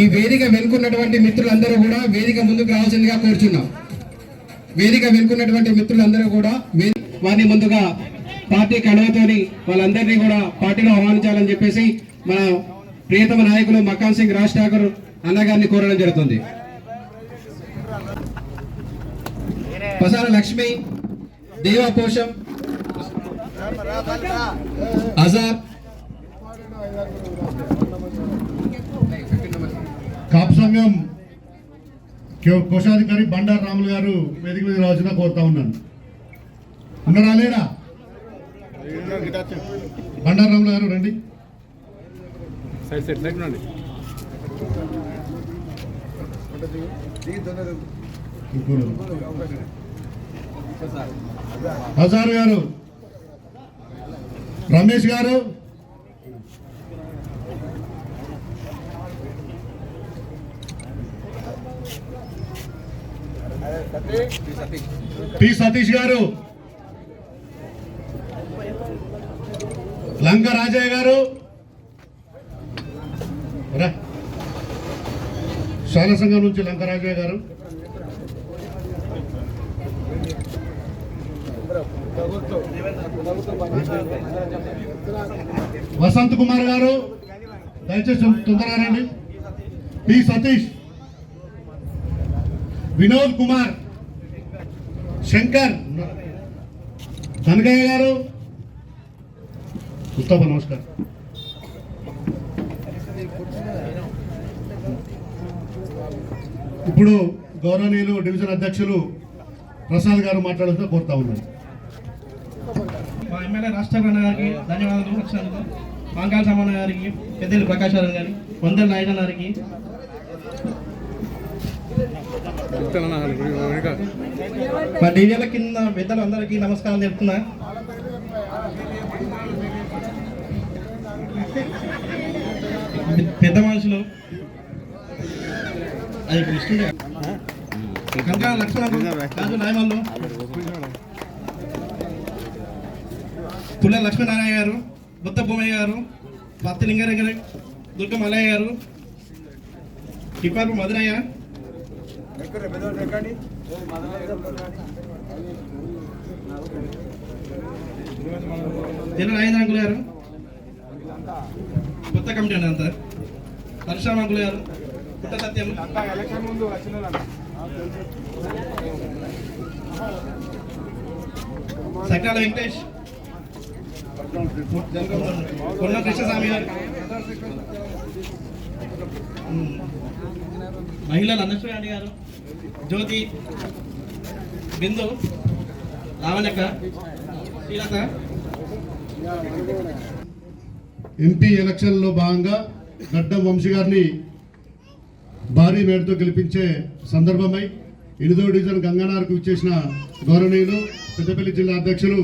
ఈ వేదిక వెనుకున్నటువంటి మిత్రులందరూ కూడా వేదిక ముందుకు రావాల్సిందిగా కోరుచున్నాం. వేదిక వెనుకున్నటువంటి మిత్రులందరూ కూడా వారిని ముందుగా పార్టీ కడవతోని వాళ్ళందరినీ కూడా పార్టీలో ఆహ్వానించాలని చెప్పేసి మన ప్రియతమ నాయకులు మకాన్ సింగ్ రాజ్ ఠాకూర్ అన్నగారిని కోరడం జరుగుతుంది. పసార లక్ష్మి, దేవపోషం, ఆజాద్, కాపు సంఘం కోశాధికారి బండారు రాములు గారు వేదిక మీద రావాల్సిన కోరుతా ఉన్నాను. ఉన్నారా లేడా? బండారు రాములు గారు రండి. హజార్ గారు, రమేష్ గారు, పి సతీష్ గారు, లంక రాజయ్య గారు, శాల సంఘం నుంచి లంక రాజయ్య గారు, వసంత్ కుమార్ గారు, దయచేసి తొందరగా రండి. పి సతీష్, వినోద్ కుమార్, శంకర్, కనకయ్య గారు, ముస్తఫా నమస్కారం. ఇప్పుడు గౌరవనీయులు డివిజన్ అధ్యక్షులు ప్రసాద్ గారు మాట్లాడుతూ కోరుతా ఉన్నారు. మా ఎమ్మెల్యే రాష్ట్రపతి గారికి ధన్యవాదాలు వచ్చినందుకు, మాంకాల సామాన్ గారికి, పెద్దలు ప్రకాశారావు గారి, వందల నాయన గారికి, మా డివిజన్ల కింద పెద్దలు అందరికీ నమస్కారం చెప్తున్నా. పెద్ద మనుషులు అది కనక లక్ష్మణ రాజు నాయమల్లు, పుల్ల లక్ష్మీనారాయణ గారు, బుత్త భూమయ్య గారు, పత్తి లింగారెడ్డి గారు, దుర్గ మల్లయ్య గారు, టిప్పాపు మధురయ్య, జిల్లా రాజేంద్రంకులు గారు, కొత్త కమిటీ అండి అంతా, పరశురామంకులు గారు, పుట్ట సత్యం, సకాల వెంకటేష్, కొన్న కృష్ణస్వామి గారు, మహిళలు అన్నశ్వరాణి గారు, జ్యోతి, బిందు, లావణ్యక, శ్రీలత. ఎంపీ ఎలక్షన్లో భాగంగా గడ్డం వంశీ గారిని భారీ మేడతో గెలిపించే సందర్భమై 8వ డివిజన్ గంగానార్కు ఇచ్చేసిన గౌరవనీయులు పెద్దపల్లి జిల్లా అధ్యక్షులు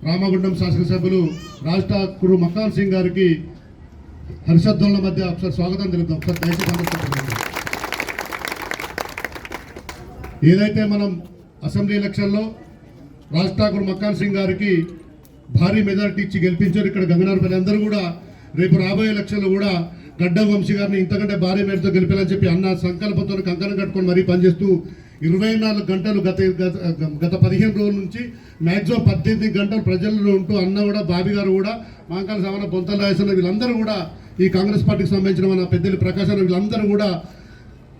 రామగుండం శాసనసభ్యులు రాజ్ ఠాకూర్ మకాన్ సింగ్ గారికి హర్షధ్వనుల మధ్య ఒకసారి స్వాగతం తెలుపుతాం. ఒకసారి దయచేసి ఏదైతే మనం అసెంబ్లీ ఎలక్షన్లో రాజ్ ఠాకూర్ మకాన్ సింగ్ గారికి భారీ మెజారిటీ ఇచ్చి గెలిపించారు. ఇక్కడ గంగనార్ ప్రజలందరూ కూడా రేపు రాబోయే ఎలక్షన్లో కూడా గడ్డం వంశీ గారిని ఇంతకంటే భారీ మేరతో గెలిపాలని చెప్పి అన్న సంకల్పంతో కంకణం కట్టుకొని మరీ పనిచేస్తూ 24 గంటలు గత 15 రోజుల నుంచి మ్యాక్సిమం 18 గంటలు ప్రజల్లో ఉంటూ అన్న కూడా బాబీ గారు కూడా మాంకాల సామాన పొంతల రాజేశ్వర వీళ్ళందరూ కూడా ఈ కాంగ్రెస్ పార్టీకి సంబంధించిన మన పెద్దలు ప్రకాశం వీళ్ళందరూ కూడా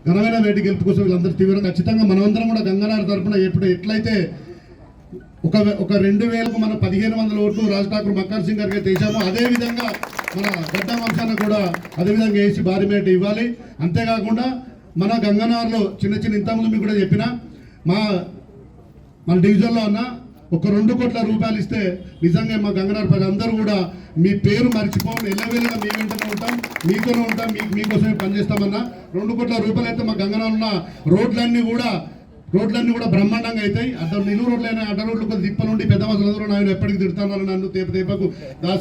ఘనమైన వేటి గెలుపు కోసం వీళ్ళందరూ తీవ్రంగా ఖచ్చితంగా మనమందరం కూడా గంగానార్ తరఫున ఎట్లయితే ఒక 2000కు మన 1500 ఓట్లు రాజ్ ఠాకూర్ మకాన్ సింగ్ గారికి వేసామో అదేవిధంగా మన గడ్డం వంశాన్ని కూడా అదేవిధంగా వేసి భారీ మేట ఇవ్వాలి. అంతేకాకుండా మన గంగానార్లో చిన్న ఇంతకుముందు మీకు కూడా చెప్పిన మన డివిజన్లో ఉన్న ఒక 2 కోట్ల రూపాయలు ఇస్తే నిజంగా మా గంగనార్ ప్రజలందరూ కూడా మీ పేరు మర్చిపోం, ఎల్లవేళగా మీ వెంటనే ఉంటాం, మీతోనే ఉంటాం, మీకోసమే పనిచేస్తామన్నా. 2 కోట్ల రూపాయలు అయితే మా గంగనార్ ఉన్న రోడ్లన్నీ కూడా బ్రహ్మాండంగా అవుతాయి. నిలువు రోడ్లైనా అడ్డ రోడ్లు కొద్ది తిప్ప నుండి పెద్ద మనుషులందరూ ఆయన ఎప్పటికి తిడతాను, నన్ను తేపకు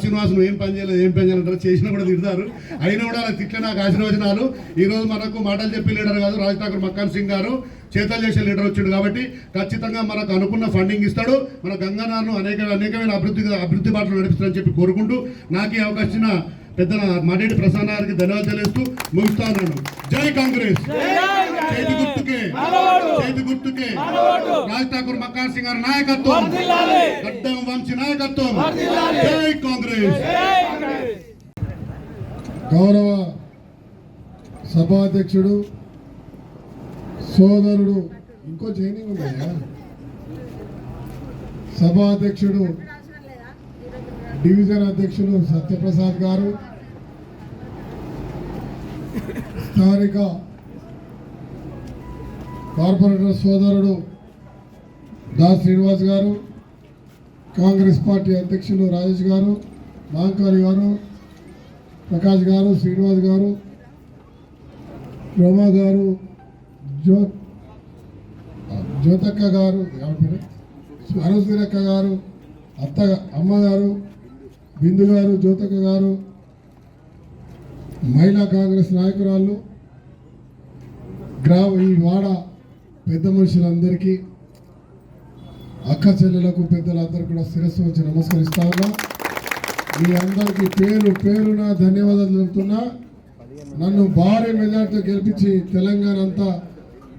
శ్రీనివాస్ నువ్వు ఏం పని చేయలేదంటారు, చేసినా కూడా తిడతారు. అయినా కూడా అలా తిట్లే నాకు ఆశీర్వచనాలు. ఈరోజు మనకు మాటలు చెప్పే లీడర్ కాదు, రాజ్ ఠాకూర్ మకాన్ సింగ్ గారు చేతలు చేసే లీడర్ వచ్చాడు కాబట్టి ఖచ్చితంగా మనకు అనుకున్న ఫండింగ్ ఇస్తాడు. మన గంగానార్ను అనేకమైన అభివృద్ధి బాటలు నడిపిస్తారని చెప్పి కోరుకుంటూ నాకు ఈ అవకాశం పెద్దల మాడేటి ప్రసాద్ గారికి ధన్యవాదాలు తెలుస్తూ ముగిస్తా ఉన్నాను. జై కాంగ్రెస్, చేతి గుర్తుకే, చేతి గుర్తుకే. రాజ్ ఠాకూర్ మక్కాన్ సింగ్ గారి నాయకత్వం, గడ్డం వంశీ నాయకత్వం. జై కాంగ్రెస్. గౌరవ సభాధ్యక్షుడు సోదరుడు, ఇంకో జైనింగ్ ఉన్నాయా, సభాధ్యక్షుడు డివిజన్ అధ్యక్షుడు సత్యప్రసాద్ గారు, స్థానిక కార్పొరేటర్ సోదరుడు దాస్ శ్రీనివాస్ గారు, కాంగ్రెస్ పార్టీ అధ్యక్షులు రాజేష్ గారు, మాంకారి గారు, ప్రకాష్ గారు, శ్రీనివాస్ గారు, రమా గారు, జ్యోతక్క గారు, అరుణశ్రీరక్క గారు, అమ్మగారు, బిందు గారు, జ్యోతక్క గారు, మహిళా కాంగ్రెస్ నాయకురాళ్ళు, ఈ వాడ పెద్ద మనుషులందరికీ, అక్క చెల్లెలకు, పెద్దలందరికీ కూడా శిరస్సు వచ్చి నమస్కరిస్తా ఉన్నా. మీ అందరికీ పేరు పేరున ధన్యవాదాలు తెలుపుతున్నా. నన్ను భారీ మెజార్టీతో గెలిపించి తెలంగాణ అంతా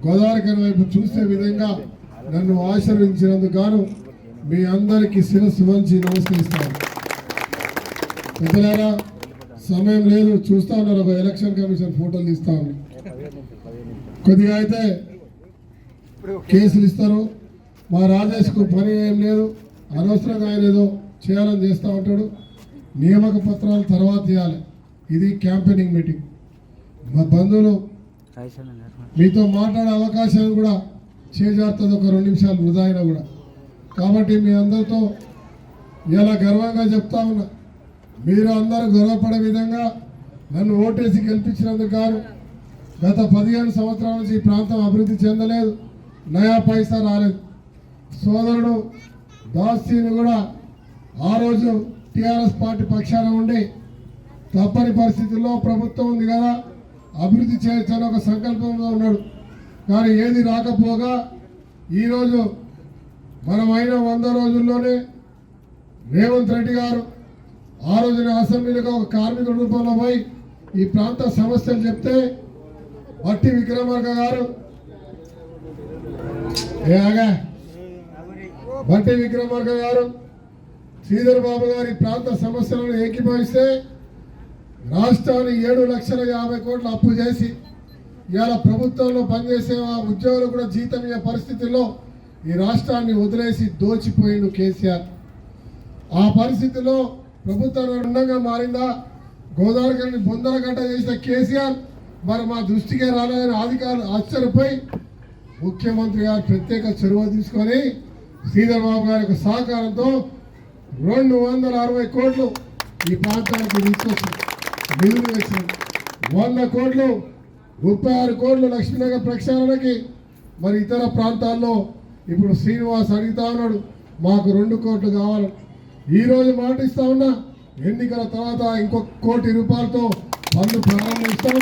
గోదావరి వైపు చూసే విధంగా నన్ను ఆశీర్వదించినందుకు గాను మీ అందరికీ శిరస్సు వంచి నమస్కరిస్తాను. పెద్దలారా, సమయం లేదు, చూస్తా ఉన్నారు. ఒక ఎలక్షన్ కమిషన్ ఫోటోలు తీస్తా ఉన్నారు. కొద్దిగా అయితే కేసులు ఇస్తారు. మా రాజేష్కు పని ఏం లేదు, అనవసరంగా ఆయన ఏదో చేయాలని చేస్తూ ఉంటాడు. నియామక పత్రాలు తర్వాత ఇవ్వాలి. ఇది క్యాంపెయినింగ్ మీటింగ్. మా బంధువులు మీతో మాట్లాడే అవకాశం కూడా చేజారుతుంది, ఒక 2 నిమిషాలు వృధా అయినా కూడా. కాబట్టి మీ అందరితో ఇలా గర్వంగా చెప్తా ఉన్నా, మీరు అందరూ గర్వపడే విధంగా నన్ను ఓటేసి గెలిపించినందుకు గాను గత 15 సంవత్సరాల నుంచి ఈ ప్రాంతం అభివృద్ధి చెందలేదు, నయా పైసా రాలేదు. సోదరుడు దాస్తిని కూడా ఆ రోజు టీఆర్ఎస్ పార్టీ పక్షాన ఉండి తప్పని పరిస్థితుల్లో ప్రభుత్వం ఉంది కదా అభివృద్ధి చేయొచ్చని ఒక సంకల్పంలో ఉన్నాడు. కానీ ఏది రాకపోగా ఈరోజు మనమైన 100 రోజుల్లోనే రేవంత్ రెడ్డి గారు ఆ రోజున అసెంబ్లీలో ఒక కార్మికుల రూపంలో పోయి ఈ ప్రాంత సమస్యలు చెప్తే బట్టి విక్రమార్క గారు బట్టి విక్రమార్క గారు శ్రీధర్ బాబు గారి ప్రాంత సమస్యలను ఏకీభవిస్తే రాష్ట్రాన్ని 7,50,000 కోట్ల అప్పు చేసి ఇవాళ ప్రభుత్వంలో పనిచేసే ఆ ఉద్యోగులు కూడా జీతం ఇచ్చే పరిస్థితుల్లో ఈ రాష్ట్రాన్ని వదిలేసి దోచిపోయిండు కేసీఆర్. ఆ పరిస్థితుల్లో ప్రభుత్వం రుణంగా మారిందా? గోదావరి బొందరగడ్డ చేసిన కేసీఆర్ మరి మా దృష్టికే రాలేదని అధికారులు ఆశ్చర్యపోయి ముఖ్యమంత్రి గారు ప్రత్యేక చొరవ తీసుకొని శ్రీధర్ బాబు గారి యొక్క సహకారంతో 260 కోట్లు ఈ ప్రాంతానికి తీసుకొచ్చింది. నిధులు వేసింది 100 కోట్లు, 36 కోట్లు లక్ష్మీనగర్ ప్రక్షాళనకి. మరి ఇతర ప్రాంతాల్లో ఇప్పుడు శ్రీనివాస్ అడుగుతా ఉన్నాడు, మాకు 2 కోట్లు కావాలి. ఈరోజు మాట ఇస్తా ఉన్నా, ఎన్నికల తర్వాత ఇంకొక ₹1,00,00,000తో పనులు ప్రారంభిస్తాం.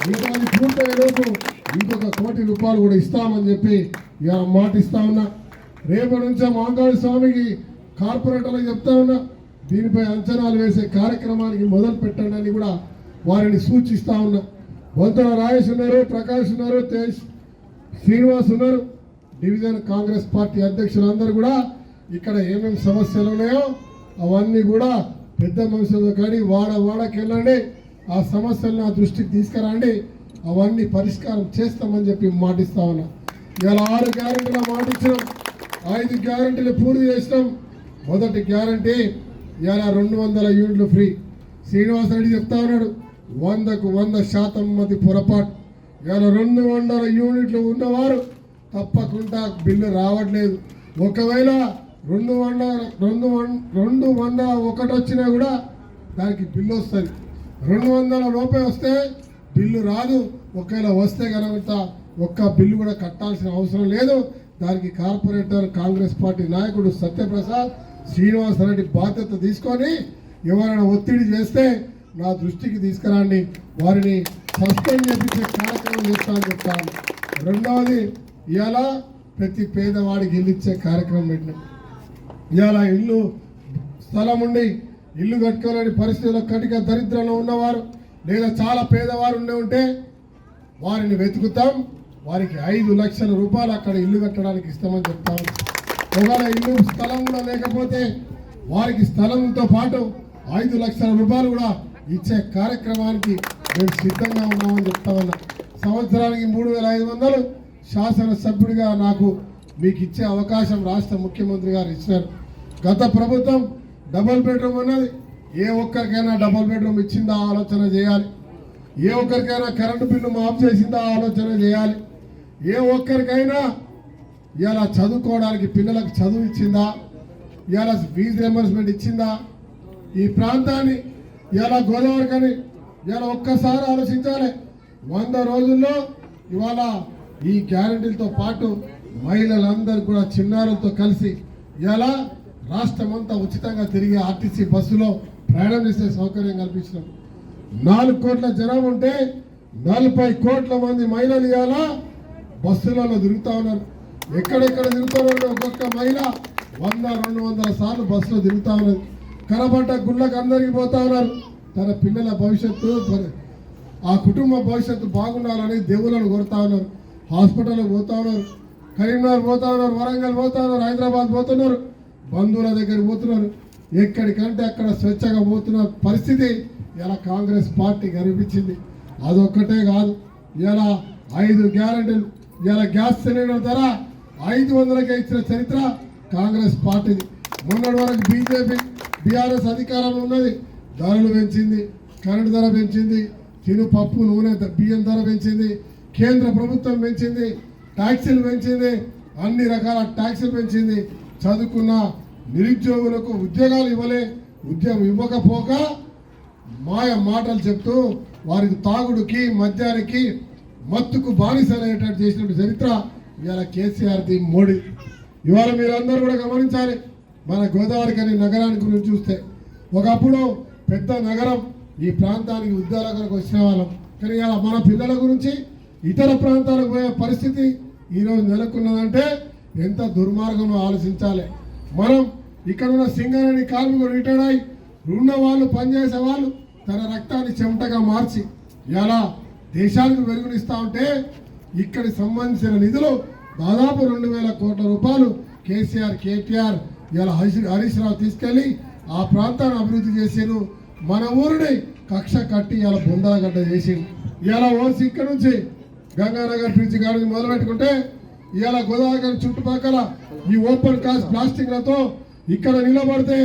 ఇంకా అది పూర్తయ్యేలోపు ఇంకొక ₹1,00,00,000 కూడా ఇస్తామని చెప్పి ఇవాళ మాట ఇస్తా ఉన్నా. రేపటి నుంచే మాంగాడి స్వామికి కార్పొరేటర్లకు చెప్తా ఉన్నా, దీనిపై అంచనాలు వేసే కార్యక్రమానికి మొదలు పెట్టండి అని కూడా వారిని సూచిస్తా ఉన్నా. బొంతల రాజేష్ ఉన్నారు, ప్రకాష్ ఉన్నారు, తేజ్ శ్రీనివాస్ ఉన్నారు, డివిజన్ కాంగ్రెస్ పార్టీ అధ్యక్షులందరూ కూడా ఇక్కడ ఏమేమి సమస్యలు ఉన్నాయో అవన్నీ కూడా పెద్ద మనుషులతో కానీ వాడకి వెళ్ళండి, ఆ సమస్యలను నా దృష్టికి తీసుకురండి, అవన్నీ పరిష్కారం చేస్తామని చెప్పి మాటిస్తా ఉన్నా. ఇవాళ 6 గ్యారెంటీల మాట ఇచ్చినాం, 5 గ్యారెంటీలు పూర్తి చేసినాం. మొదటి గ్యారెంటీ ఇవాళ 200 యూనిట్లు ఫ్రీ. శ్రీనివాసరెడ్డి చెప్తా ఉన్నాడు 100కు 100% మంది పొరపాటు. ఇవాళ 200 యూనిట్లు ఉన్నవారు తప్పకుండా బిల్లు రావట్లేదు. ఒకవేళ 201 వచ్చినా కూడా దానికి బిల్లు వస్తుంది. 200 లోపే వస్తే బిల్లు రాదు. ఒకవేళ వస్తే కనుక ఒక్క బిల్లు కూడా కట్టాల్సిన అవసరం లేదు. దానికి కార్పొరేటర్ కాంగ్రెస్ పార్టీ నాయకుడు సత్యప్రసాద్ శ్రీనివాసరెడ్డి బాధ్యత తీసుకొని ఎవరైనా ఒత్తిడి చేస్తే నా దృష్టికి తీసుకురండి, వారిని సస్పెండ్ చేపించే కార్యక్రమం చేస్తానని చెప్తాను. రెండవది, ఇవాళ ప్రతి పేదవాడికి ఇల్లు ఇచ్చే కార్యక్రమం పెట్టినాం. ఇవాళ ఇల్లు స్థలం ఉండి ఇల్లు కట్టుకోలేని పరిస్థితుల్లో కటిక దరిద్రంలో ఉన్నవారు లేదా చాలా పేదవారు ఉంటే వారిని వెతుకుతాం, వారికి 5 లక్షల రూపాయలు అక్కడ ఇల్లు కట్టడానికి ఇస్తామని చెప్తాం. ఒకవేళ ఇల్లు స్థలం కూడా లేకపోతే వారికి స్థలంతో పాటు 5 లక్షల రూపాయలు కూడా ఇచ్చే కార్యక్రమానికి మేము సిద్ధంగా ఉన్నామని చెప్తామన్నా. సంవత్సరానికి 3,500 శాసనసభ్యుడిగా నాకు మీకు ఇచ్చే అవకాశం రాష్ట్ర ముఖ్యమంత్రి గారు ఇచ్చినారు. గత ప్రభుత్వం డబుల్ బెడ్రూమ్ అన్నది, ఏ ఒక్కరికైనా డబుల్ బెడ్రూమ్ ఇచ్చిందా ఆలోచన చేయాలి. ఏ ఒక్కరికైనా కరెంటు బిల్లు మాఫ్ చేసిందా ఆలోచన చేయాలి. ఏ ఒక్కరికైనా ఇలా చదువుకోవడానికి పిల్లలకు చదువు ఇచ్చిందా, ఇలా ఫీజు రియంబర్స్మెంట్ ఇచ్చిందా. ఈ ప్రాంతాన్ని ఇలా గోదావరి కానీ ఇలా ఒక్కసారి ఆలోచించాలి. 100 రోజుల్లో ఇవాళ ఈ గ్యారంటీలతో పాటు మహిళలందరూ కూడా చిన్నారులతో కలిసి ఇలా రాష్ట్రం అంతా ఉచితంగా తిరిగి ఆర్టీసీ బస్సులో ప్రయాణం చేసే సౌకర్యం కల్పించినాం. 4 కోట్ల జనం ఉంటే 40 కోట్ల మంది మహిళలు ఇలా బస్సులలో తిరుగుతూ ఉన్నారు. ఎక్కడెక్కడ తిరుగుతూ ఉన్నారు, ఒక్కొక్క మహిళ 100-200 సార్లు బస్సులో తిరుగుతూ ఉన్నది. కనబడ్డ గుళ్ళకు అందరికీ పోతా ఉన్నారు. తన పిల్లల భవిష్యత్తు, ఆ కుటుంబ భవిష్యత్తు బాగుండాలని దేవుళ్ళను కోరుతా ఉన్నారు. హాస్పిటల్కి పోతా ఉన్నారు, కరీంనగర్ పోతా ఉన్నారు, వరంగల్ పోతా ఉన్నారు, హైదరాబాద్ పోతున్నారు, బంధువుల దగ్గరికి పోతున్నారు. ఎక్కడికంటే అక్కడ స్వేచ్ఛగా పోతున్న పరిస్థితి ఇలా కాంగ్రెస్ పార్టీ కనిపించింది. అదొక్కటే కాదు, ఇలా 5 గ్యారెంటీలు, ఇలా గ్యాస్ సిలిండర్ ధర 500కే ఇచ్చిన చరిత్ర కాంగ్రెస్ పార్టీది. మొన్నటి వరకు బీజేపీ బీఆర్ఎస్ అధికారంలో ఉన్నది, ధరలు పెంచింది, కరెంటు ధర పెంచింది, పప్పు నూనె బియ్యం ధర పెంచింది, కేంద్ర ప్రభుత్వం పెంచింది, ట్యాక్సీలు పెంచింది, అన్ని రకాల ట్యాక్సీలు పెంచింది. చదువుకున్న నిరుద్యోగులకు ఉద్యోగాలు ఉద్యోగం ఇవ్వకపోక మాయ మాటలు చెప్తూ వారికి తాగుడుకి మద్యానికి మత్తుకు బానిసలయ్యేటట్టు చేసినట్టు చరిత్ర ఇవాళ కేసీఆర్ది, మోడీ. ఇవాళ మీరందరూ కూడా గమనించాలి. మన గోదావరి కని నగరానికి గురించి చూస్తే ఒకప్పుడు పెద్ద నగరం, ఈ ప్రాంతానికి ఉద్యోగాలకు వచ్చిన వాళ్ళం. కానీ ఇలా మన పిల్లల గురించి ఇతర ప్రాంతాలకు పోయే పరిస్థితి ఈరోజు నెలకొన్నదంటే ఎంత దుర్మార్గమో ఆలోచించాలి. మనం ఇక్కడ ఉన్న సింగరేణి కార్మికులు రిటైర్డ్ అయి ఉన్న వాళ్ళు, పనిచేసే వాళ్ళు తన రక్తాన్ని చెమటగా మార్చి ఇలా దేశానికి వెలుగునిస్తూ ఉంటే ఇక్కడికి సంబంధించిన నిధులు దాదాపు 2,000 కోట్ల రూపాయలు కేసీఆర్, కేటీఆర్ ఇలా హరీష్ రావు తీసుకెళ్లి ఆ ప్రాంతాన్ని అభివృద్ధి చేసారు. మన ఊరిని కక్ష కట్టి ఇలా బొందలగడ్డ చేసిండు. ఇలా ఓసి ఇక్కడ నుంచి గంగానగర్ బ్రిడ్జ్ గాడిని మొదలు పెట్టుకుంటే ఇలా గోదావరి చుట్టుపక్కల ఈ ఓపెన్ కాస్ట్ ప్లాస్టిక్లతో ఇక్కడ నిలబడితే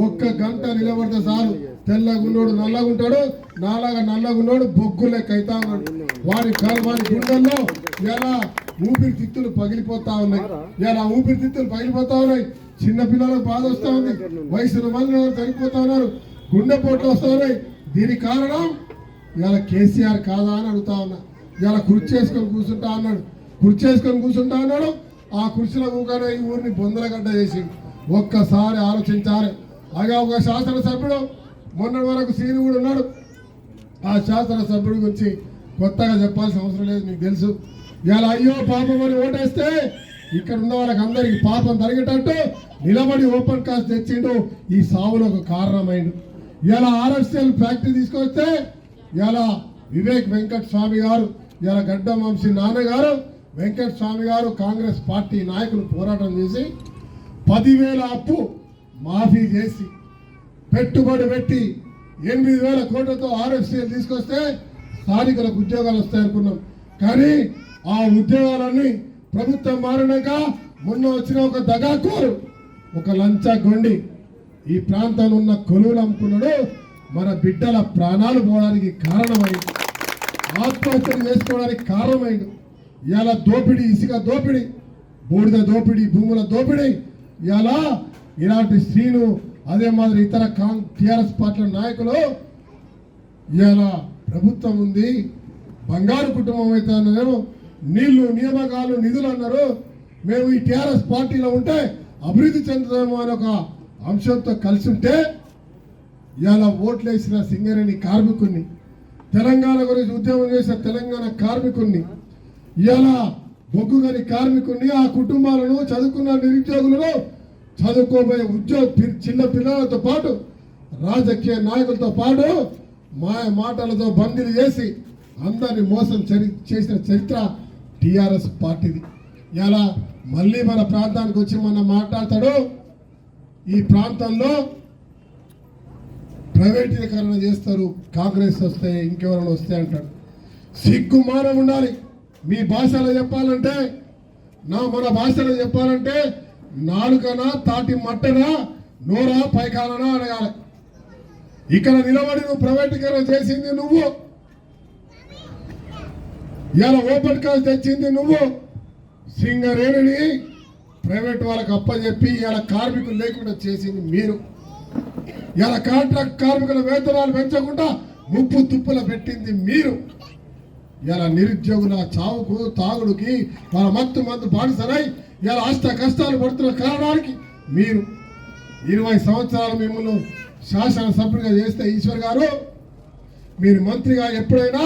1 గంట నిలబడితే చాలు, తెల్లగున్నోడు నల్లగుంటాడు, నాలాగా నల్లగున్నోడు బొగ్గు లెక్క అవుతా ఉన్నాడు. వారి గుండెల్లో ఇలా ఊపిరితిత్తులు పగిలిపోతా ఉన్నాయి. ఇలా ఊపిరితిత్తులు పగిలిపోతా ఉన్నాయి. చిన్నపిల్లలకు బాధ వస్తూ ఉంది, వయసులో మళ్ళీ చనిపోతా ఉన్నారు, గుండెపోట్లు వస్తూ ఉన్నాయి. దీనికి కారణం ఇలా కేసీఆర్ కాదా అని అడుగుతా ఉన్నా. ఇలా కుర్చీ చేసుకొని కూర్చుంటా అన్నాడు, కుర్చీ చేసుకొని కూర్చుంటా అన్నాడు. ఆ కుర్చీలో కూగానే ఈ ఊరిని బొందలగడ్డ చేసి ఒక్కసారి ఆలోచించాలి. అలాగే ఒక శాసనసభ్యుడు మొన్నటి వరకు సీని కూడా ఉన్నాడు. ఆ శాసనసభ్యుడి గురించి కొత్తగా చెప్పాల్సిన అవసరం లేదు, మీకు తెలుసు. ఇలా అయ్యో పాపం అని ఓటేస్తే ఇక్కడ ఉన్న వాళ్ళకి అందరికి పాపం జరిగేటట్టు నిలబడి ఓపెన్ కాస్ట్ తెచ్చిండు. ఈ సావులో ఒక కారణమైండు. ఇలా ఆర్ఎస్ఎల్ ఫ్యాక్టరీ తీసుకొస్తే ఇలా వివేక్ వెంకట స్వామి గారు, ఇలా గడ్డం వంశీ నాన్నగారు వెంకట స్వామి గారు కాంగ్రెస్ పార్టీ నాయకులు పోరాటం చేసి 10,000 అప్పు మాఫీ చేసి పెట్టుబడి పెట్టి 8,000 కోట్లతో ఆర్ఎఫ్సిఎల్ తీసుకొస్తే స్థానికులకు ఉద్యోగాలు వస్తాయనుకున్నాం. కానీ ఆ ఉద్యోగాలన్నీ ప్రభుత్వం మారినాక మొన్న వచ్చిన ఒక దగాకోరు, ఒక లంచగొండి ఈ ప్రాంతంలో ఉన్న కొలువులు అమ్ముకున్నాడు. మన బిడ్డల ప్రాణాలు పోవడానికి కారణమైంది, ఆత్మహత్యలు చేసుకోవడానికి కారణమైంది. ఇలా దోపిడీ, ఇసుక దోపిడీ, బూడిద దోపిడీ, భూముల దోపిడీ. ఇలా ఇలాంటి శ్రీను అదే మాదిరి ఇతర టీఆర్ఎస్ పార్టీ నాయకులు ఇలా ప్రభుత్వం ఉంది, బంగారు కుటుంబం అయితే అన్నారు, నీళ్లు నియామకాలు నిధులు అన్నారు, మేము ఈ టీఆర్ఎస్ పార్టీలో ఉంటే అభివృద్ధి చెందుతామో అని ఒక అంశంతో కలిసి ఉంటే ఇలా ఓట్లు వేసిన సింగరేణి కార్మికుడిని, తెలంగాణ గురించి ఉద్యమం చేసిన తెలంగాణ కార్మికుడిని, ఇలా బొగ్గుగని కార్మికుడిని, ఆ కుటుంబాలను, చదువుకున్న నిరుద్యోగులను, చదువుకోబోయే చిన్న పిల్లలతో పాటు రాజకీయ నాయకులతో పాటు మాయ మాటలతో బందీలు చేసి అందరిని మోసం చేసిన చరిత్ర టిఆర్ఎస్ పార్టీది. ఇలా మళ్ళీ మన ప్రాంతానికి వచ్చి మనం మాట్లాడతాడు, ఈ ప్రాంతంలో ప్రైవేటీకరణ చేస్తారు, కాంగ్రెస్ వస్తే ఇంకెవరైనా వస్తే అంటాడు. సిగ్గుమానం ఉండాలి. మీ భాషలో చెప్పాలంటే, మన భాషలో చెప్పాలంటే నాలుకనా తాటి మట్టనా నోరా పైకాలనా అడగాలి. ఇక్కడ నిలబడి నువ్వు ప్రైవేటీకరణ చేసింది నువ్వు, ఇలా ఓపెన్ కాస్ట్ తెచ్చింది నువ్వు, సింగరేణిని ప్రైవేట్ వాళ్ళకి అప్పచెప్పి ఇలా కార్మికులు లేకుండా చేసింది మీరు. ఇలా కాంట్రాక్ట్ కార్మికుల వేతనాలు పెంచకుండా ముప్పు తుప్పుల పెట్టింది మీరు. ఇలా నిరుద్యోగుల చావుకు తాగుడుకి వాళ్ళ మత్తు మందు బానిసలై ఇలా అష్ట కష్టాలు పడుతున్న కారణానికి మీరు 20 సంవత్సరాలు మిమ్మల్ని శాసనసభ్యుడిగా చేస్తే ఈశ్వర్ గారు, మీరు మంత్రిగా ఎప్పుడైనా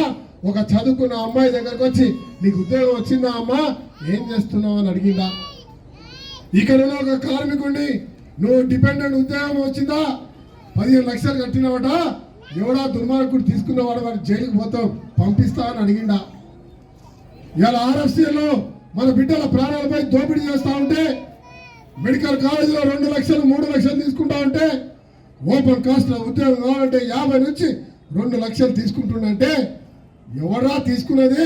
ఒక చదువుకున్న అమ్మాయి దగ్గరకు వచ్చి నీకు ఉద్యోగం వచ్చిందా అమ్మా, ఏం చేస్తున్నావు అని అడిగిందా? ఇక్కడ ఒక కార్మికుడిని నువ్వు డిపెండెంట్ ఉద్యోగం వచ్చిందా, 15 లక్షలు కట్టినవాట, ఎవడా దుర్మార్గుడు తీసుకున్నవాడు వాడు జైలుకు పోతావు పంపిస్తా అని అడిగిండా? ఇలా ఆర్ఎఫ్సీలో మన బిడ్డల ప్రాణాలపై దోపిడీ చేస్తా ఉంటే, మెడికల్ కాలేజీలో 2 లక్షలు 3 లక్షలు తీసుకుంటా ఉంటే, ఓపెన్ కాస్ట్లో ఉద్యోగం కావాలంటే 50 నుంచి 2 లక్షలు తీసుకుంటుండంటే ఎవరా తీసుకున్నది?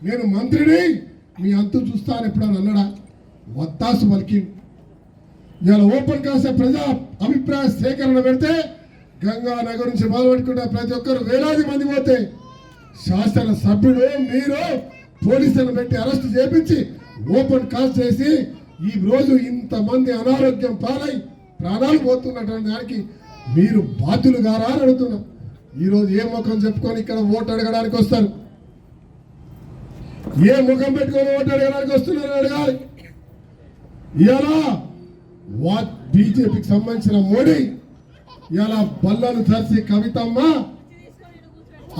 నేను మంత్రిని, మీ అంతు చూస్తాను ఎప్పుడని అన్నాడా? వత్తాసు పలికి ఇలా ఓపెన్ కాస్ట్ ప్రజా అభిప్రాయ సేకరణ పెడితే గంగానగర్ నుంచి మొదలుపెట్టుకుంటే ప్రతి ఒక్కరు వేలాది మంది పోతే శాసన సభ్యుడు మీరు పోలీసులను పెట్టి అరెస్ట్ చేపించి ఓపెన్ కాస్ట్ చేసి ఈ రోజు ఇంతమంది అనారోగ్యం పాలై ప్రాణాలు పోతున్నటువంటి దానికి మీరు బాధ్యులు గారా అని అడుగుతున్నాం. ఈరోజు ఏ ముఖం చెప్పుకొని ఇక్కడ ఓటు అడగడానికి వస్తారు? ఏ ముఖం పెట్టుకొని ఓటు అడగడానికి వస్తున్నారు అడగాలి. ఇలా బీజేపీకి సంబంధించిన మోడీ ఇలా బల్లలు ధరిసి కవితమ్మ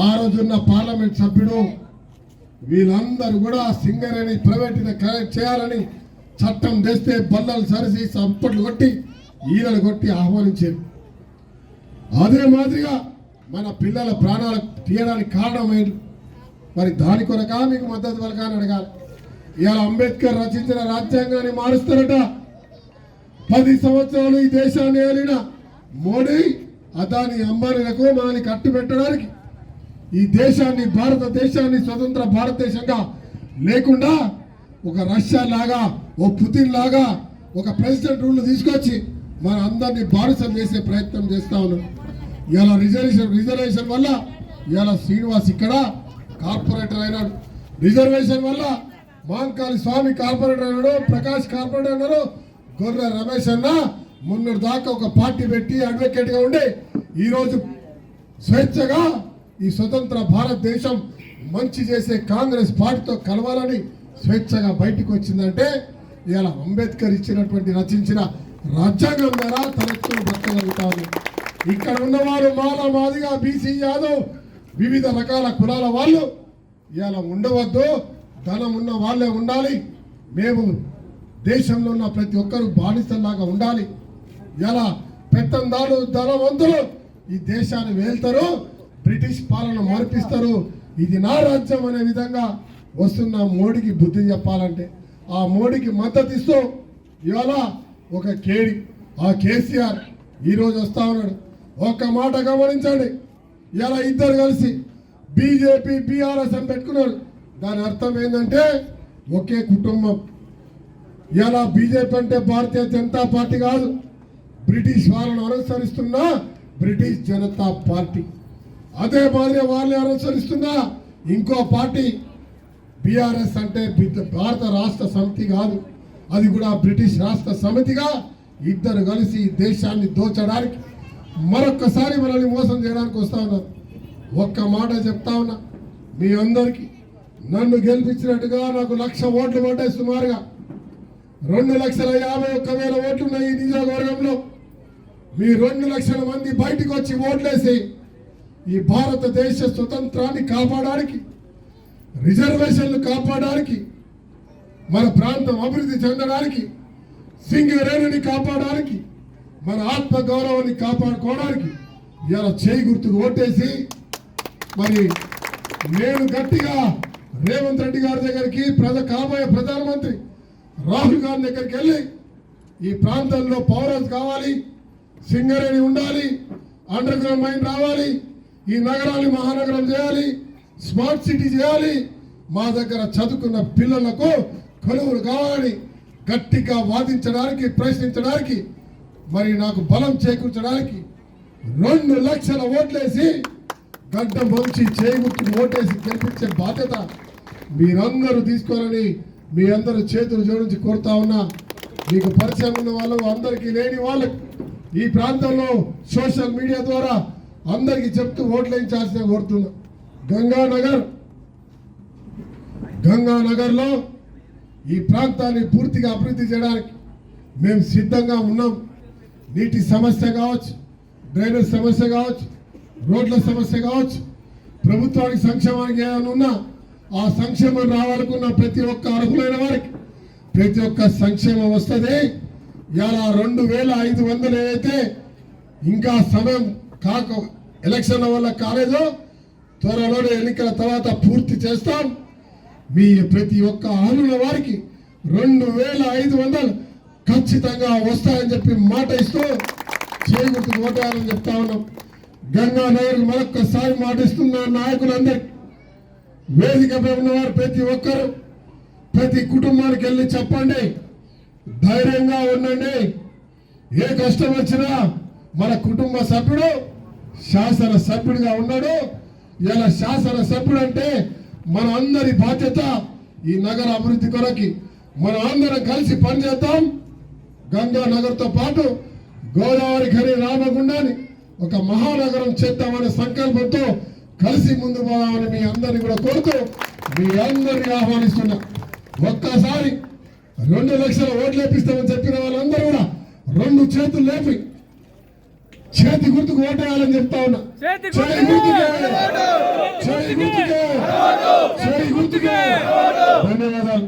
ఆ రోజున్న పార్లమెంట్ సభ్యుడు వీళ్ళందరూ కూడా సింగరేణి ప్రైవేట్ చేయాలని చట్టం తెస్తే బల్లలు సరిసి చప్పట్లు కొట్టి ఈలలు కొట్టి ఆహ్వానించారు. అదే మాదిరిగా మన పిల్లల ప్రాణాలు తీయడానికి కారణమైంది. మరి దాని కొరక మీకు మద్దతు పలకాలని అడగాలి. ఇవాళ అంబేద్కర్ రచించిన రాజ్యాంగాన్ని మారుస్తారట. 10 సంవత్సరాలు ఈ దేశాన్ని ఏలిన మోడీ అదాని అంబానీలకు మనల్ని కట్టు పెట్టడానికి, ఈ దేశాన్ని భారతదేశాన్ని స్వతంత్ర భారతదేశంగా లేకుండా ఒక రష్యా లాగా, ఓ పుతిన్ లాగా ఒక ప్రెసిడెంట్ రూల్ తీసుకొచ్చి మన అందరినీ బానిసం చేసే ప్రయత్నం చేస్తా ఉన్నాం. ఇలా రిజర్వేషన్ వల్ల ఇలా శ్రీనివాస్ ఇక్కడ కార్పొరేటర్ అయినాడు. రిజర్వేషన్ వల్ల మాంకాళి స్వామి కార్పొరేటర్ అయినాడు, ప్రకాష్ కార్పొరేటర్ అయినాడు, గొర్రె రమేష్ అన్న మొన్నటి దాకా ఒక పార్టీ పెట్టి అడ్వకేట్ గా ఉండి ఈరోజు స్వేచ్ఛగా ఈ స్వతంత్ర భారతదేశం మంచి చేసే కాంగ్రెస్ పార్టీతో కలవాలని స్వేచ్ఛగా బయటకు వచ్చిందంటే ఇలా అంబేద్కర్ ఇచ్చినటువంటి రచించిన రాజ్యాంగం ద్వారా తలెత్తుకుని బతకగలుగుతారు. ఇక్కడ ఉన్నవారు మాల మాదిగా బీసీ యాదవ్ వివిధ రకాల కులాల వాళ్ళు ఇలా ఉండవద్దు, ధనం ఉన్న వాళ్ళే ఉండాలి, మేము దేశంలో ఉన్న ప్రతి ఒక్కరు బానిసల్లాగా ఉండాలి. ఇలా పెత్తందారు ధనవంతులు ఈ దేశాన్ని వేల్తారు, బ్రిటిష్ పాలన మార్పిస్తారు, ఇది నా రాజ్యం అనే విధంగా వస్తున్న మోడీకి బుద్ధి చెప్పాలంటే ఆ మోడీకి మద్దతు ఇస్తూ ఇవాళ ఒక కేడి ఆ కేసీఆర్ ఈరోజు వస్తా ఉన్నాడు. ఒక్క మాట గమనించండి, ఇలా ఇద్దరు కలిసి బీజేపీ బీఆర్ఎస్ అని పెట్టుకున్నారు. దాని అర్థం ఏంటంటే ఒకే కుటుంబం. ఇలా బీజేపీ అంటే భారతీయ జనతా పార్టీ కాదు, బ్రిటిష్ వాళ్ళను అనుసరిస్తున్న బ్రిటిష్ జనతా పార్టీ. అదే మాదిరి వాళ్ళని అనుసరిస్తున్న ఇంకో పార్టీ బీఆర్ఎస్ అంటే భారత రాష్ట్ర సమితి కాదు, అది కూడా బ్రిటిష్ రాష్ట్ర సమితిగా ఇద్దరు కలిసి దేశాన్ని దోచడానికి మరొక్కసారి మనల్ని మోసం చేయడానికి వస్తా ఉన్నారు. ఒక్క మాట చెప్తా ఉన్నా మీ అందరికీ, నన్ను గెలిపించినట్టుగా నాకు 1,00,000 ఓట్లు పడ్డాయి. సుమారుగా 2,51,000 ఓట్లు ఉన్నాయి ఈ నియోజకవర్గంలో. మీ 2 లక్షల మంది బయటకు వచ్చి ఓట్లేసి ఈ భారతదేశ స్వతంత్రాన్ని కాపాడడానికి, రిజర్వేషన్లు కాపాడడానికి, మన ప్రాంతం అభివృద్ధి చెందడానికి, సింగరేణిని కాపాడడానికి, మన ఆత్మ గౌరవాన్ని కాపాడుకోవడానికి ఇలా చేయి గుర్తుకు ఓటేసి మరి నేను గట్టిగా రేవంత్ రెడ్డి గారి దగ్గరికి కాబోయే ప్రధానమంత్రి రాహుల్ గాంధీ దగ్గరికి వెళ్ళి ఈ ప్రాంతంలో పౌరస్ కావాలి, సింగరేణి ఉండాలి, అండర్ గ్రౌండ్ మైన్ రావాలి, ఈ నగరాన్ని మహానగరం చేయాలి, స్మార్ట్ సిటీ చేయాలి, మా దగ్గర చదువుకున్న పిల్లలకు కొలువులు కావాలని గట్టిగా వాదించడానికి ప్రశ్నించడానికి మరి నాకు బలం చేకూర్చడానికి 2 లక్షల ఓట్లేసి గడ్డం వంచి చేగుర్తుకు ఓటేసి గెలిపించే బాధ్యత మీరందరూ తీసుకోవాలని మీ అందరూ చేతులు జోడించి కోరుతా ఉన్నా. మీకు పరిచయం ఉన్న వాళ్ళు, అందరికీ లేని వాళ్ళకు ఈ ప్రాంతంలో సోషల్ మీడియా ద్వారా అందరికీ చెప్తూ ఓట్లు వేయించాల్సిన కోరుతున్నా. గంగానగర్లో ఈ ప్రాంతాన్ని పూర్తిగా అభివృద్ధి చేయడానికి మేము సిద్ధంగా ఉన్నాం. నీటి సమస్య కావచ్చు, డ్రైనేజ్ సమస్య కావచ్చు, రోడ్ల సమస్య కావచ్చు, ప్రభుత్వానికి సంక్షేమానికి ఏమైనా ఉన్నా ఆ సంక్షేమం రావాలనుకున్న ప్రతి ఒక్క అర్హులైన వారికి ప్రతి ఒక్క సంక్షేమం వస్తుంది. ఇలా 2500 అయితే ఇంకా సమయం కాక ఎలక్షన్ల వల్ల కాలేదో త్వరలోనే ఎన్నికల తర్వాత పూర్తి చేస్తాం. మీ ప్రతి ఒక్క అర్హుల వారికి 2500 ఖచ్చితంగా వస్తాయని చెప్పి మాట ఇస్తూ చేకూర్చుకు ఓటాలని చెప్తా ఉన్నాం. గంగానగర్ మరొక్కసారి మాటిస్తున్న నాయకులందరికీ వేదికపై ఉన్నవారు ప్రతి ఒక్కరు ప్రతి కుటుంబానికి వెళ్ళి చెప్పండి, ధైర్యంగా ఉండండి. ఏ కష్టం వచ్చినా మన కుటుంబ సభ్యుడు శాసన సభ్యుడిగా ఉన్నాడు. ఇలా శాసన సభ్యుడు అంటే మన అందరి బాధ్యత. ఈ నగర అభివృద్ధి కొరకి మనం అందరం కలిసి పనిచేద్దాం. గంగానగర్తో పాటు గోదావరి ఖని రామగుండాన్ని ఒక మహానగరం చేద్దామనే సంకల్పంతో కలిసి ముందు పోదామని మీ అందరినీ కూడా కోరుతూ మీ అందరినీ ఆహ్వానిస్తున్నా. ఒక్కసారి 2 లక్షల ఓట్లు వేపిస్తామని చెప్పిన వాళ్ళందరూ కూడా 2 చేతులు లేపి చేతి గుర్తుకు ఓటేయాలని చెప్తా ఉన్నా. చేయి గుర్తుకే ధన్యవాదాలు.